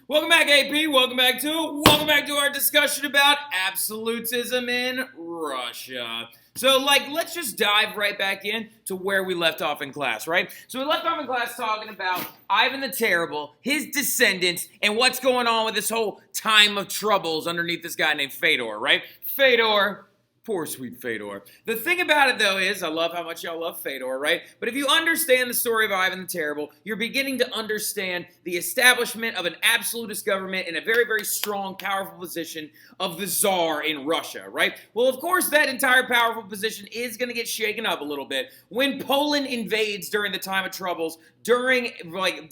Welcome back, AP. Welcome back to our discussion about absolutism in Russia. So, let's just dive right back in to where we left off in class, right? So we left off in class talking about Ivan the Terrible, his descendants, and what's going on with this whole time of troubles underneath this guy named Fedor, right? Fedor. Poor sweet Fedor. The thing about it, though, is I love how much y'all love Fedor, right? But if you understand the story of Ivan the Terrible, you're beginning to understand the establishment of an absolutist government in a very, very strong, powerful position of the Tsar in Russia, right? Well, of course, that entire powerful position is going to get shaken up a little bit when Poland invades during the time of troubles, during,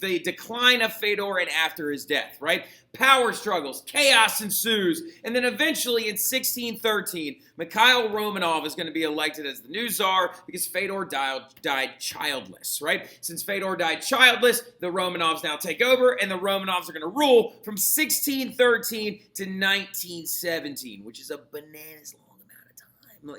the decline of Fedor and after his death, right? Power struggles, chaos ensues, and then eventually in 1613, Mikhail Romanov is going to be elected as the new Tsar because Fedor died childless, right? Since Fedor died childless, the Romanovs now take over, and the Romanovs are going to rule from 1613 to 1917, which is a bananas long.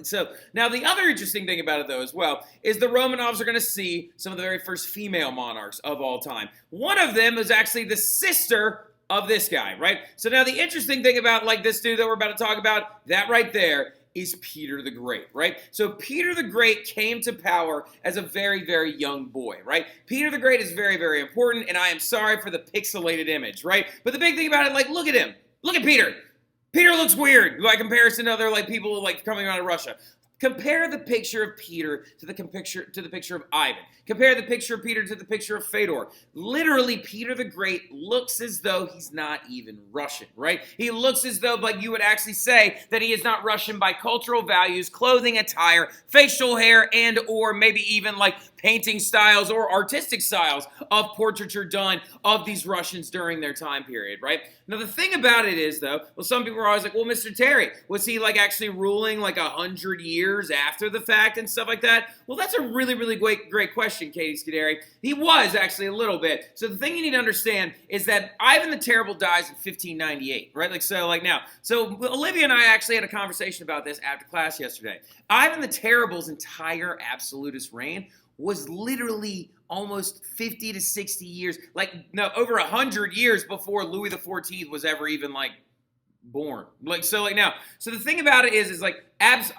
So now the other interesting thing about it, though, as well, is the Romanovs are going to see some of the very first female monarchs of all time. One of them is actually the sister of this guy, right? So now the interesting thing about this dude that we're about to talk about, that right there is Peter the Great, right? So Peter the Great came to power as a very, very young boy, right? Peter the Great is very, very important, and I am sorry for the pixelated image, right? But the big thing about it, look at him. Look at Peter. Peter looks weird by comparison to other people coming out of Russia. Compare the picture of Peter to the picture of Ivan. Compare the picture of Peter to the picture of Fedor. Literally, Peter the Great looks as though he's not even Russian, right? He looks as though, you would actually say that he is not Russian by cultural values, clothing, attire, facial hair, and or maybe even painting styles or artistic styles of portraiture done of these Russians during their time period, right? Now, the thing about it is, though, some people are always like, well, Mr. Terry, was he actually ruling 100 years after the fact and stuff like that? Well, that's a really, really great question, Katie Scuderi. He was actually a little bit. So the thing you need to understand is that Ivan the Terrible dies in 1598, right? So Olivia and I actually had a conversation about this after class yesterday. Ivan the Terrible's entire absolutist reign was literally almost 50 to 60 years, over 100 years before Louis XIV was ever even born. So the thing about it is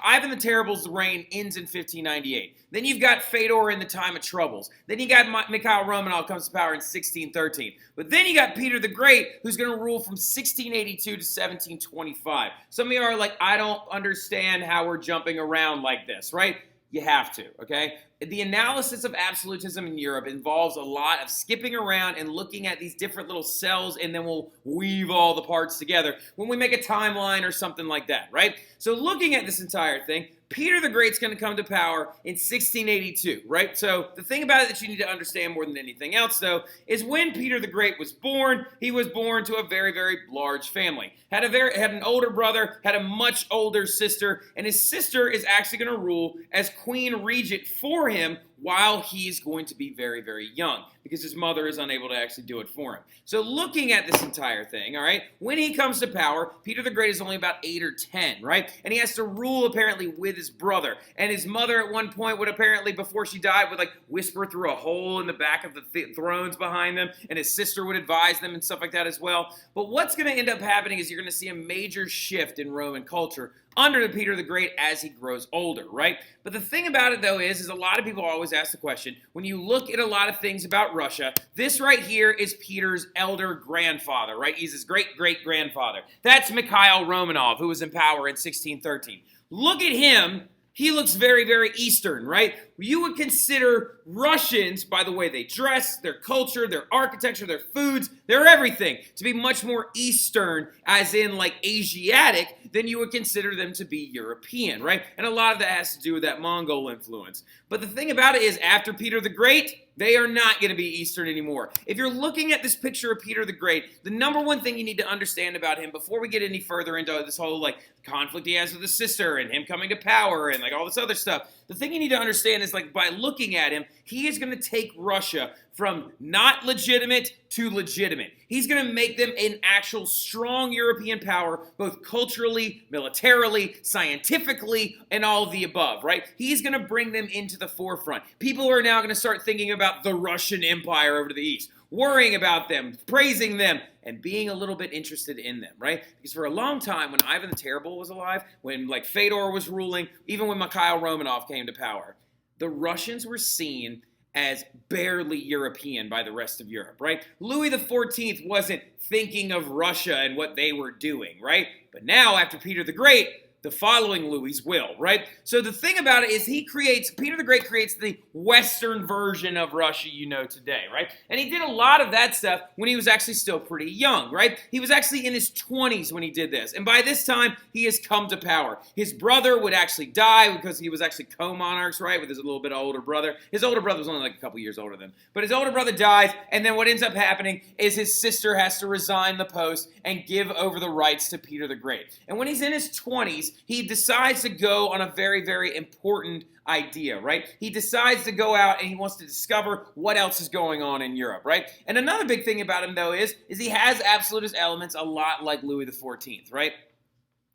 Ivan the Terrible's reign ends in 1598. Then you've got Fedor in the time of troubles. Then you got Mikhail Romanov comes to power in 1613. But then you got Peter the Great, who's going to rule from 1682 to 1725. Some of you are like, I don't understand how we're jumping around like this, right? You have to, okay? The analysis of absolutism in Europe involves a lot of skipping around and looking at these different little cells, and then we'll weave all the parts together when we make a timeline or something like that, right? So looking at this entire thing, Peter the Great's going to come to power in 1682, right? So the thing about it that you need to understand more than anything else, though, is when Peter the Great was born, he was born to a very, very large family. Had an older brother, had a much older sister, and his sister is actually going to rule as Queen Regent for him while he's going to be very, very young because his mother is unable to actually do it for him. So looking at this entire thing, all right, when he comes to power, Peter the Great is only about 8 or 10, right? And he has to rule apparently with his brother. And his mother at one point would apparently, before she died, would whisper through a hole in the back of the thrones behind them, and his sister would advise them and stuff like that as well. But what's going to end up happening is you're going to see a major shift in Roman culture under Peter the Great as he grows older, right? But the thing about it, though, is a lot of people always ask the question, when you look at a lot of things about Russia, this right here is Peter's elder grandfather, right? He's his great-great-grandfather. That's Mikhail Romanov, who was in power in 1613. Look at him. He looks very, very Eastern, right? You would consider Russians, by the way they dress, their culture, their architecture, their foods, their everything, to be much more Eastern, as in Asiatic, than you would consider them to be European, right? And a lot of that has to do with that Mongol influence. But the thing about it is, after Peter the Great, they are not going to be Eastern anymore. If you're looking at this picture of Peter the Great, the number one thing you need to understand about him before we get any further into this whole conflict he has with his sister and him coming to power and all this other stuff, the thing you need to understand is by looking at him, he is going to take Russia from not legitimate to legitimate. He's going to make them an actual strong European power, both culturally, militarily, scientifically, and all of the above, right? He's going to bring them into the forefront. People are now going to start thinking about the Russian Empire over to the east. worrying about them, praising them, and being a little bit interested in them, right? Because for a long time, when Ivan the Terrible was alive, when like Fedor was ruling, even when Mikhail Romanov came to power, the Russians were seen as barely European by the rest of Europe, right? Louis XIV wasn't thinking of Russia and what they were doing, right? But now, after Peter the Great, the following Louis will, right? So the thing about it is Peter the Great creates the Western version of Russia you know today, right? And he did a lot of that stuff when he was actually still pretty young, right? He was actually in his 20s when he did this. And by this time, he has come to power. His brother would actually die because he was actually co-monarchs, right? With his little bit older brother. His older brother was only like a couple years older than him. But his older brother dies, and then what ends up happening is his sister has to resign the post and give over the rights to Peter the Great. And when he's in his 20s, he decides to go on a very, very important idea, right? He decides to go out and he wants to discover what else is going on in Europe, right? And another big thing about him, though, is he has absolutist elements a lot like Louis XIV, right?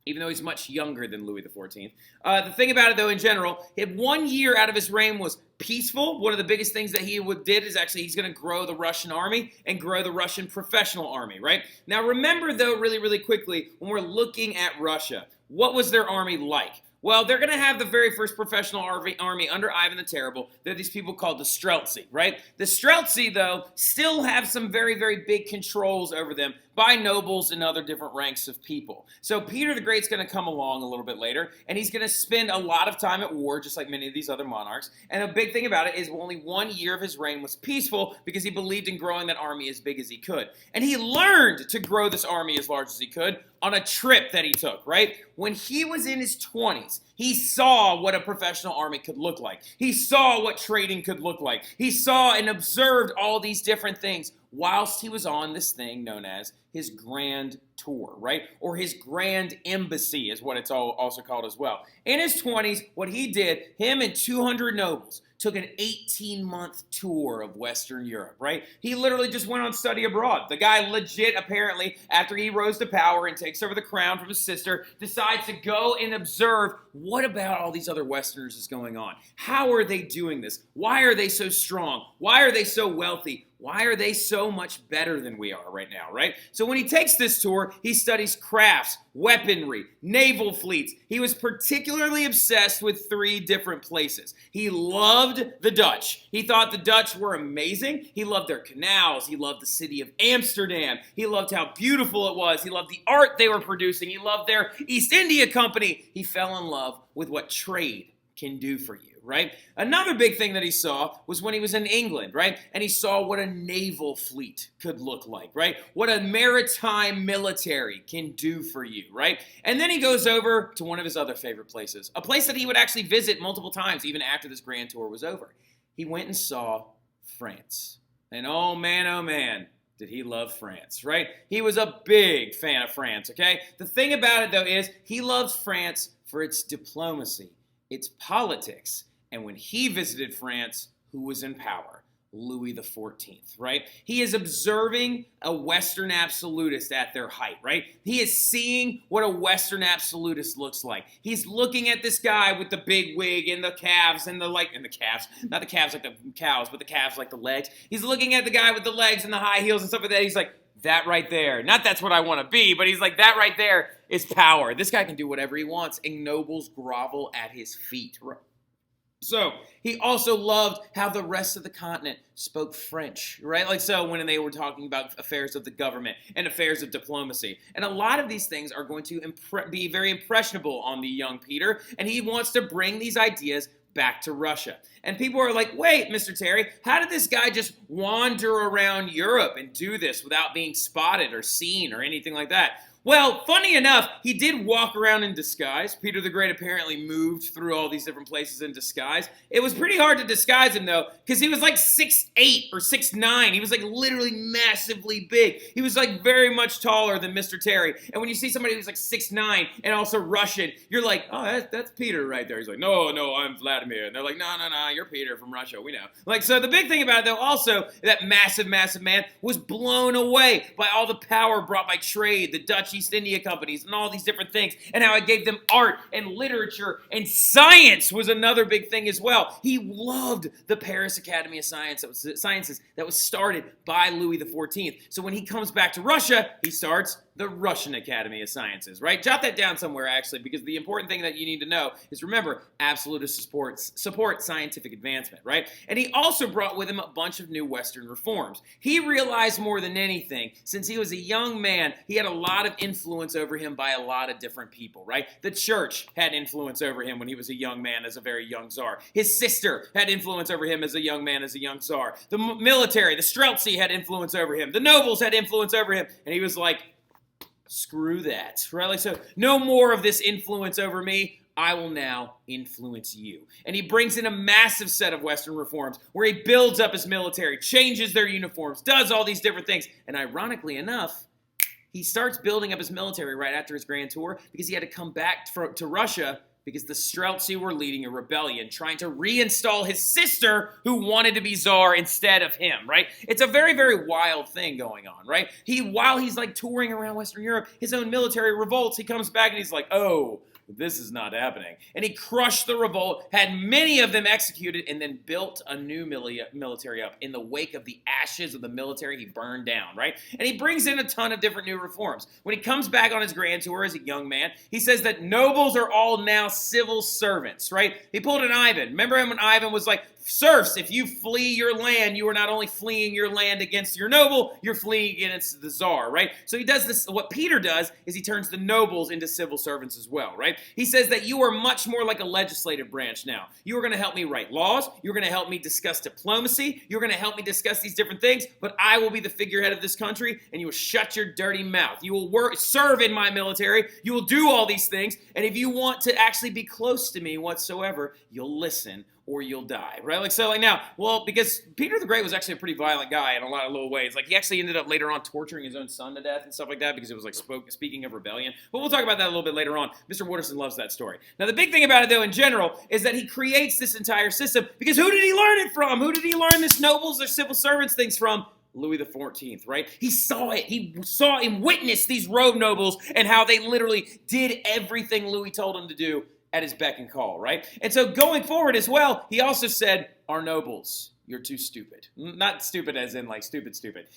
Even though he's much younger than Louis XIV. The thing about it, though, in general, 1 year out of his reign was peaceful. One of the biggest things that he did is actually he's going to grow the Russian army and grow the Russian professional army, right? Now, remember, though, really, really quickly, when we're looking at Russia, what was their army like? Well, they're going to have the very first professional army under Ivan the Terrible. They're these people called the Streltsy, right? The Streltsy, though, still have some very, very big controls over them by nobles and other different ranks of people. So Peter the Great's going to come along a little bit later, and he's going to spend a lot of time at war, just like many of these other monarchs. And a big thing about it is only 1 year of his reign was peaceful because he believed in growing that army as big as he could. And he learned to grow this army as large as he could on a trip that he took, right? When he was in his 20s, he saw what a professional army could look like. He saw what trading could look like. He saw and observed all these different things whilst he was on this thing known as his grand tour, right? Or his grand embassy is what it's also called as well. In his 20s, what he did, him and 200 nobles took an 18-month tour of Western Europe, right? He literally just went on study abroad. The guy legit, apparently, after he rose to power and takes over the crown from his sister, decides to go and observe what about all these other Westerners is going on. How are they doing this? Why are they so strong? Why are they so wealthy? Why are they so much better than we are right now, right? So when he takes this tour, he studies crafts, weaponry, naval fleets. He was particularly obsessed with 3 different places. He loved the Dutch. He thought the Dutch were amazing. He loved their canals. He loved the city of Amsterdam. He loved how beautiful it was. He loved the art they were producing. He loved their East India Company. He fell in love with what trade can do for you, right? Another big thing that he saw was when he was in England, right? And he saw what a naval fleet could look like, right? What a maritime military can do for you, right? And then he goes over to one of his other favorite places, a place that he would actually visit multiple times even after this grand tour was over. He went and saw France. And oh man, did he love France, right? He was a big fan of France, okay? The thing about it, though, is he loves France for its diplomacy, its politics. And when he visited France, who was in power? Louis XIV, right? He is observing a Western absolutist at their height, right? He is seeing what a Western absolutist looks like. He's looking at this guy with the big wig and the calves and the calves, not the calves like the cows, but the calves like the legs. He's looking at the guy with the legs and the high heels and stuff like that. He's like, that right there. Not that's what I want to be, but he's like, that right there is power. This guy can do whatever he wants, and nobles grovel at his feet. So he also loved how the rest of the continent spoke French, right? Like so when they were talking about affairs of the government and affairs of diplomacy. And a lot of these things are going to be very impressionable on the young Peter, and he wants to bring these ideas back to Russia. And people are like, wait, Mr. Terry, how did this guy just wander around Europe and do this without being spotted or seen or anything like that? Well, funny enough, he did walk around in disguise. Peter the Great apparently moved through all these different places in disguise. It was pretty hard to disguise him, though, because he was like 6'8" or 6'9". He was like literally massively big. He was like very much taller than Mr. Terry. And when you see somebody who's like 6'9" and also Russian, you're like, oh, that's Peter right there. He's like, no, I'm Vladimir. And they're like, no, you're Peter from Russia. We know. Like, so the big thing about it, though, also, that massive man was blown away by all the power brought by trade, the Dutch East India companies and all these different things, and how it gave them art and literature, and science was another big thing as well. He loved the Paris Academy of Sciences that was started by Louis XIV. So when he comes back to Russia, he starts the Russian Academy of Sciences, right? Jot that down somewhere, actually, because the important thing that you need to know is, remember, absolutists support scientific advancement, right? And he also brought with him a bunch of new Western reforms. He realized more than anything, since he was a young man, he had a lot of influence over him by a lot of different people, right? The church had influence over him when he was a young man, as a very young czar. His sister had influence over him as a young man, as a young czar. The military, the Streltsy, had influence over him. The nobles had influence over him. And he was like, screw that, right? Like, so no more of this influence over me. I will now influence you. And he brings in a massive set of Western reforms where he builds up his military, changes their uniforms, does all these different things. And ironically enough, he starts building up his military right after his grand tour because he had to come back to Russia because the Streltsy were leading a rebellion, trying to reinstall his sister who wanted to be czar instead of him, right? It's a very, very wild thing going on, right? While he's like touring around Western Europe, his own military revolts, he comes back and he's like, oh, this is not happening. And he crushed the revolt, had many of them executed, and then built a new military up in the wake of the ashes of the military he burned down, right? And he brings in a ton of different new reforms. When he comes back on his grand tour as a young man, he says that nobles are all now civil servants, right? He pulled an Ivan. Remember him when Ivan was like, serfs, if you flee your land, you are not only fleeing your land against your noble, you're fleeing against the czar, right? So he does this. What Peter does is he turns the nobles into civil servants as well, right? He says that you are much more like a legislative branch now. You are going to help me write laws. You're going to help me discuss diplomacy. You're going to help me discuss these different things, but I will be the figurehead of this country, and you will shut your dirty mouth. You will serve in my military. You will do all these things, and if you want to actually be close to me whatsoever, you'll listen or you'll die, right? Like, so like now, well, because Peter the Great was actually a pretty violent guy in a lot of little ways. Like, he actually ended up later on torturing his own son to death and stuff like that because it was like speaking of rebellion. But we'll talk about that a little bit later on. Mr. Wooderson loves that story. Now, the big thing about it, though, in general, is that he creates this entire system because who did he learn it from? Who did he learn this nobles or civil servants things from? Louis XIV, right? He saw it. He saw and witnessed these road nobles and how they literally did everything Louis told them to do at his beck and call, right? And so going forward as well, he also said, our nobles, you're too stupid. Not stupid as in like stupid.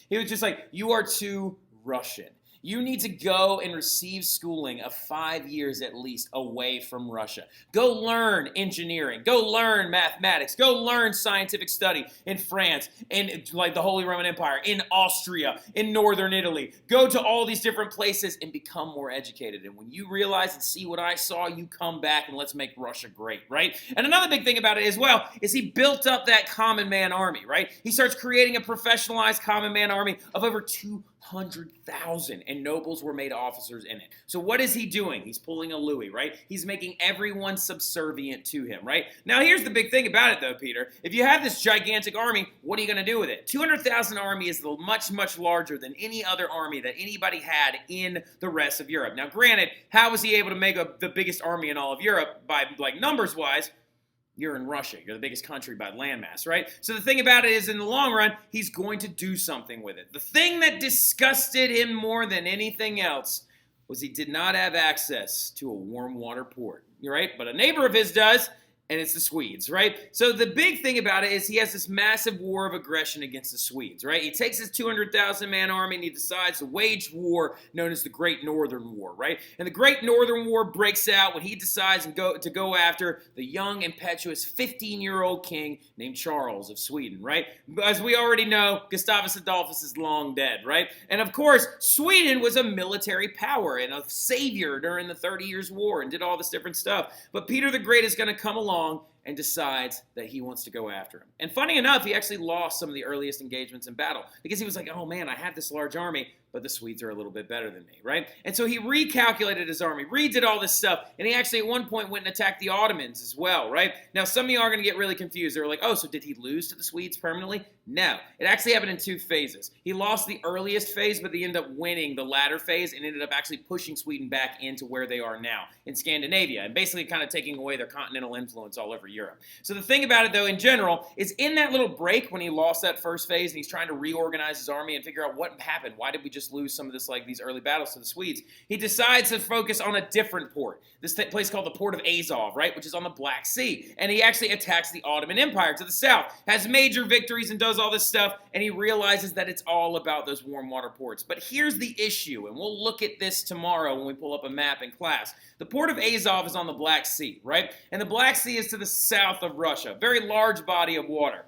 He was just like, you are too Russian. You need to go and receive schooling of 5 years at least away from Russia. Go learn engineering. Go learn mathematics. Go learn scientific study in France, in like the Holy Roman Empire, in Austria, in northern Italy. Go to all these different places and become more educated. And when you realize and see what I saw, you come back and let's make Russia great, right? And another big thing about it as well is he built up that common man army, right? He starts creating a professionalized common man army of over 200,000, and nobles were made officers in it. So what is he doing? He's pulling a Louis, right? He's making everyone subservient to him, right? Now, here's the big thing about it, though, Peter. If you have this gigantic army, what are you going to do with it? 200,000 army is much, much larger than any other army that anybody had in the rest of Europe. Now, granted, how was he able to make the biggest army in all of Europe by, like, numbers-wise? You're in Russia. You're the biggest country by landmass, right? So the thing about it is, in the long run, he's going to do something with it. The thing that disgusted him more than anything else was he did not have access to a warm water port, right? But a neighbor of his does, and it's the Swedes, right? So the big thing about it is he has this massive war of aggression against the Swedes, right? He takes his 200,000-man army and he decides to wage war known as the Great Northern War, right? And the Great Northern War breaks out when he decides to go after the young, impetuous 15-year-old king named Charles of Sweden, right? As we already know, Gustavus Adolphus is long dead, right? And of course, Sweden was a military power and a savior during the 30 Years' War and did all this different stuff. But Peter the Great is going to come along and decides that he wants to go after him. And funny enough, he actually lost some of the earliest engagements in battle because he was like, oh man, I have this large army, but the Swedes are a little bit better than me, right? And so he recalculated his army, redid all this stuff, and he actually at one point went and attacked the Ottomans as well, right? Now, some of you are going to get really confused. They were like, oh, so did he lose to the Swedes permanently? No. It actually happened in 2 phases. He lost the earliest phase, but he ended up winning the latter phase and ended up actually pushing Sweden back into where they are now in Scandinavia and basically kind of taking away their continental influence all over Europe. So the thing about it, though, in general, is in that little break when he lost that first phase and he's trying to reorganize his army and figure out what happened. Why did we just just lose some of this, like these early battles to the Swedes, he decides to focus on a different port. This place called the Port of Azov, right, which is on the Black Sea. And he actually attacks the Ottoman Empire to the south, has major victories and does all this stuff, and he realizes that it's all about those warm water ports. But here's the issue, and we'll look at this tomorrow when we pull up a map in class. The Port of Azov is on the Black Sea, right? And the Black Sea is to the south of Russia, very large body of water.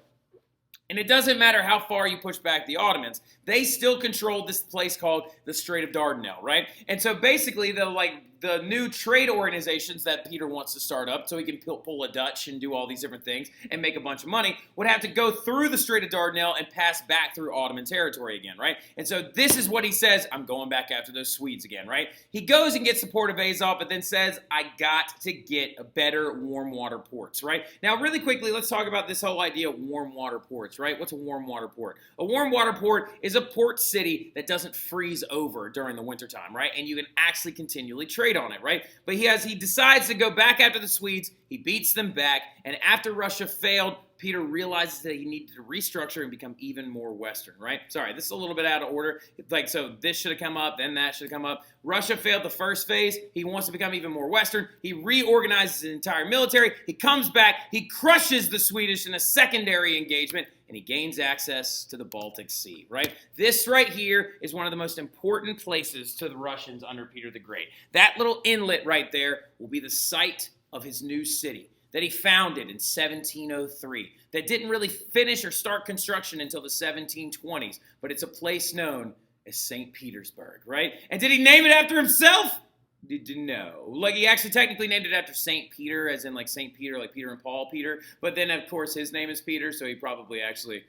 And it doesn't matter how far you push back the Ottomans, they still controlled this place called the Strait of Dardanelles, right? And so basically, the new trade organizations that Peter wants to start up so he can pull a Dutch and do all these different things and make a bunch of money would have to go through the Strait of Dardanelles and pass back through Ottoman territory again, right? And so this is what he says, I'm going back after those Swedes again, right? He goes and gets the Port of Azov, but then says, I got to get a better warm water ports, right? Now, really quickly, let's talk about this whole idea of warm water ports, right? What's a warm water port? A warm water port is a port city that doesn't freeze over during the wintertime, right? And you can actually continually trade on it, right? But he decides to go back after the Swedes. He beats them back, and after Russia failed, Peter realizes that he needed to restructure and become even more Western, right? Sorry, this is a little bit out of order. So this should have come up, then that should have come up. Russia failed the first phase. He wants to become even more Western. He reorganizes his entire military. He comes back. He crushes the Swedish in a secondary engagement, and he gains access to the Baltic Sea, right? This right here is one of the most important places to the Russians under Peter the Great. That little inlet right there will be the site of his new city that he founded in 1703 that didn't really finish or start construction until the 1720s, but it's a place known as St. Petersburg, right? And did he name it after himself? No. Like, he actually technically named it after St. Peter, as in like St. Peter, like Peter and Paul Peter, but then of course his name is Peter, so he probably actually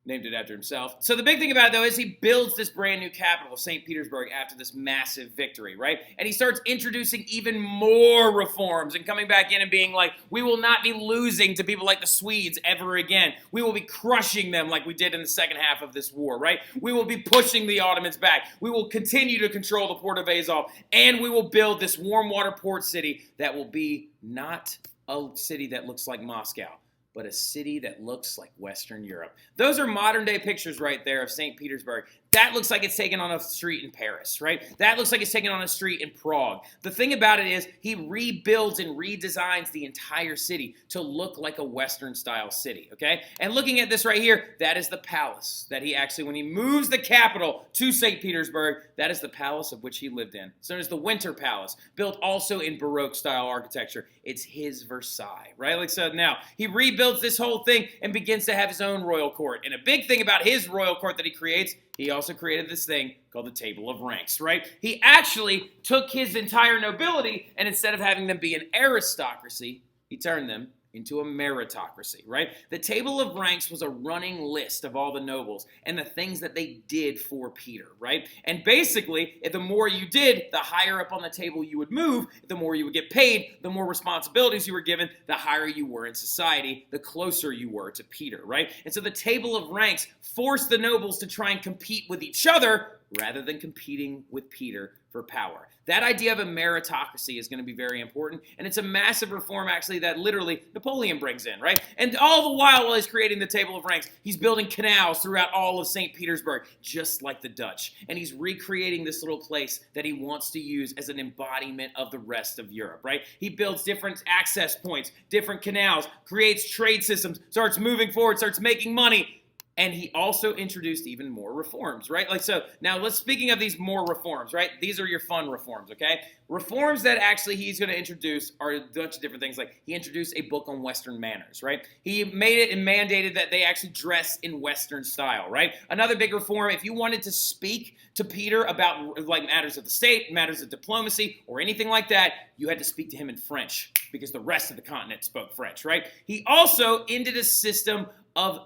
named it after himself. So the big thing about it, though, is he builds this brand new capital of St. Petersburg after this massive victory, right? And he starts introducing even more reforms and coming back in and being like, we will not be losing to people like the Swedes ever again. We will be crushing them like we did in the second half of this war, right? We will be pushing the Ottomans back. We will continue to control the Port of Azov, and we will build this warm water port city that will be not a city that looks like Moscow, but a city that looks like Western Europe. Those are modern-day pictures right there of St. Petersburg. That looks like it's taken on a street in Paris, right? That looks like it's taken on a street in Prague. The thing about it is he rebuilds and redesigns the entire city to look like a Western-style city, okay? And looking at this right here, that is the palace that he actually, when he moves the capital to St. Petersburg, that is the palace of which he lived in. So there's the Winter Palace, built also in Baroque-style architecture. It's his Versailles, right? Like so now, he rebuilds this whole thing and begins to have his own royal court. And a big thing about his royal court that he creates, he also created this thing called the Table of Ranks, right? He actually took his entire nobility, and instead of having them be an aristocracy, he turned them into a meritocracy, right? The Table of Ranks was a running list of all the nobles and the things that they did for Peter, right? And basically, if the more you did, the higher up on the table you would move, the more you would get paid, the more responsibilities you were given, the higher you were in society, the closer you were to Peter, right? And so the Table of Ranks forced the nobles to try and compete with each other rather than competing with Peter for power. That idea of a meritocracy is going to be very important, and it's a massive reform, actually, that literally Napoleon brings in, right? And all the while he's creating the Table of Ranks, he's building canals throughout all of St. Petersburg, just like the Dutch. And he's recreating this little place that he wants to use as an embodiment of the rest of Europe, right? He builds different access points, different canals, creates trade systems, starts moving forward, starts making money. And he also introduced even more reforms, right? Like, so now speaking of these more reforms, right? These are your fun reforms, okay? Reforms that actually he's going to introduce are a bunch of different things. Like, he introduced a book on Western manners, right? He made it and mandated that they actually dress in Western style, right? Another big reform, if you wanted to speak to Peter about like matters of the state, matters of diplomacy, or anything like that, you had to speak to him in French because the rest of the continent spoke French, right? He also ended a system of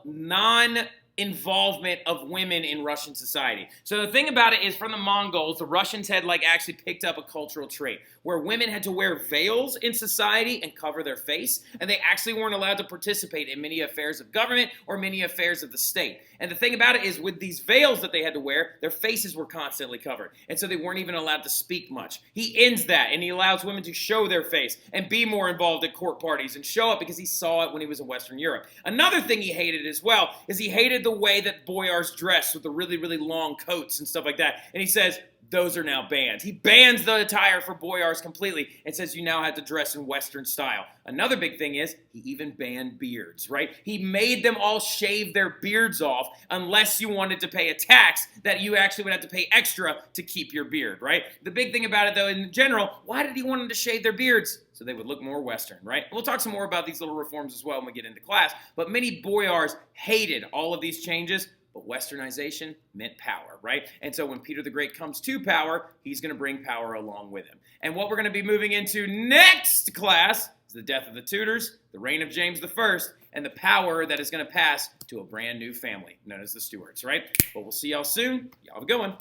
involvement of women in Russian society. So the thing about it is, from the Mongols, the Russians had like actually picked up a cultural trait where women had to wear veils in society and cover their face, and they actually weren't allowed to participate in many affairs of government or many affairs of the state. And the thing about it is, with these veils that they had to wear, their faces were constantly covered, and so they weren't even allowed to speak much. He ends that, and he allows women to show their face and be more involved at court parties and show up because he saw it when he was in Western Europe. Another thing he hated as well is he hated hated the way that boyars dressed with the really, really long coats and stuff like that. And he says, those are now banned. He bans the attire for boyars completely and says you now have to dress in Western style. Another big thing is he even banned beards, right? He made them all shave their beards off unless you wanted to pay a tax that you actually would have to pay extra to keep your beard, right? The big thing about it, though, in general, why did he want them to shave their beards? So they would look more Western, right? We'll talk some more about these little reforms as well when we get into class, but many boyars hated all of these changes. But Westernization meant power, right? And so when Peter the Great comes to power, he's going to bring power along with him. And what we're going to be moving into next class is the death of the Tudors, the reign of James I, and the power that is going to pass to a brand new family known as the Stuarts, right? But we'll see y'all soon. Y'all have a good one.